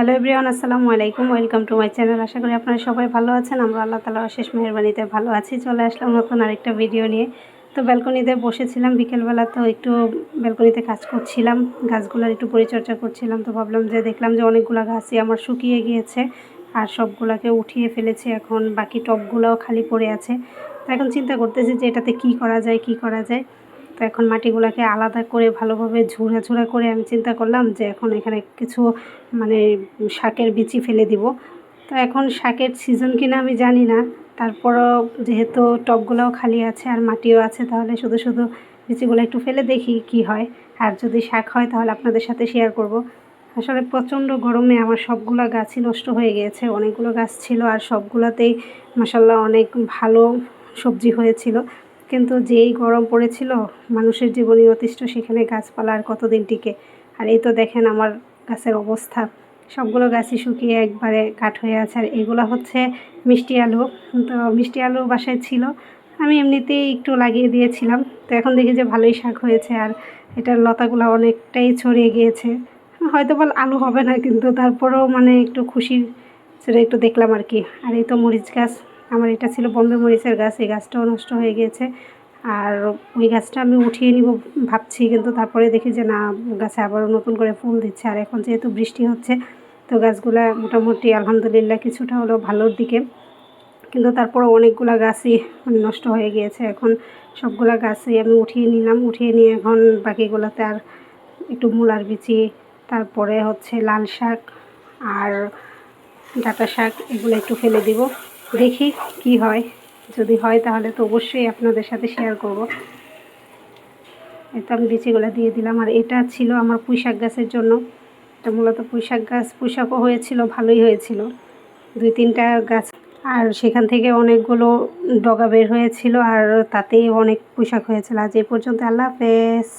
Hello everyone, আসসালামু আলাইকুম। Welcome to my channel. আশা করি আপনারা সবাই ভালো আছেন। আমরা আল্লাহ তাআলার অশেষ মেহেরবানিতে ভালো আছি। চলে আসলাম নতুন আরেকটা ভিডিও নিয়ে। তো ব্যালকনিতে বসেছিলাম বিকেলবেলা, তো একটু ব্যালকনিতে কাজ করছিলাম, গাছগুলোর একটু পরিচর্যা করছিলাম। তো ভাবলাম যে দেখলাম যে অনেকগুলো গাছই আমার শুকিয়ে গিয়েছে আর সবগুলোকে উঠিয়ে ফেলেছি। এখন বাকি টবগুলোও খালি পড়ে আছে। তো এখন চিন্তা করতেছি যে এটাতে কী করা যায়। তো এখন মাটিগুলোকে আলাদা করে ভালোভাবে ঝুড়া করে আমি চিন্তা করলাম যে এখন এখানে কিছু মানে শাকের বিচি ফেলে দিব। তো এখন শাকের সিজন কিনা আমি জানি না, তারপরও যেহেতু টবগুলোও খালি আছে আর মাটিও আছে, তাহলে শুধু বিচিগুলো একটু ফেলে দেখি কি হয়। আর যদি শাক হয় তাহলে আপনাদের সাথে শেয়ার করব। আসলে প্রচণ্ড গরমে আমার সবগুলো গাছই নষ্ট হয়ে গিয়েছে। অনেকগুলো গাছ ছিল আর সবগুলোতেই মাশাআল্লাহ অনেক ভালো সবজি হয়েছিল। কিন্তু যেই গরম পড়েছিল, মানুষের জীবনী অতিষ্ঠ, সেখানে গাছপালা আর কতদিন টিকে। আর এই তো দেখেন আমার গাছের অবস্থা, সবগুলো গাছই শুকিয়ে একবারে কাঠ হয়ে আছে। আর এগুলো হচ্ছে মিষ্টি আলু। তো মিষ্টি আলু বাসায় ছিল, আমি এমনিতেই একটু লাগিয়ে দিয়েছিলাম। তো এখন দেখি যে ভালোই শাক হয়েছে আর এটার লতাগুলো অনেকটাই ছড়িয়ে গিয়েছে। হয়তো বল আলু হবে না, কিন্তু তারপরেও মানে একটু খুশি, সেটা একটু দেখলাম আর কি। আর এই তো মরিচ গাছ, আমার এটা ছিল বোম্বে মরিচের গাছ, এই গাছটাও নষ্ট হয়ে গিয়েছে। আর ওই গাছটা আমি উঠিয়ে নিব ভাবছি, কিন্তু তারপরে দেখি যে না, গাছে আবারও নতুন করে ফুল দিচ্ছে। আর এখন যেহেতু বৃষ্টি হচ্ছে, তো গাছগুলা মোটামুটি আলহামদুলিল্লাহ কিছুটা হলেও ভালোর দিকে। কিন্তু তারপরে অনেকগুলো গাছই মানে নষ্ট হয়ে গিয়েছে। এখন সবগুলা গাছই আমি উঠিয়ে নিলাম, উঠিয়ে নিয়ে এখন বাকিগুলোতে আর একটু মূলার বিচি, তারপরে হচ্ছে লাল শাক আর ডাঁটা শাক, এগুলো একটু ফেলে দিব, দেখি কি হয়। যদি হয় তাহলে তো অবশ্যই আপনাদের সাথে শেয়ার করব। এটা আমি বিচিগুলো দিয়ে দিলাম। আর এটা ছিল আমার পুঁইশাক গাছের জন্য। এটা মূলত পুঁইশাক গাছ, পুঁইশাকও হয়েছিল, ভালোই হয়েছিল 2-3টা গাছ। আর সেখান থেকে অনেকগুলো ডগা বের হয়েছিল আর তাতেই অনেক পুঁইশাক হয়েছিল। আজ এই পর্যন্ত, আল্লাহ হাফেজ।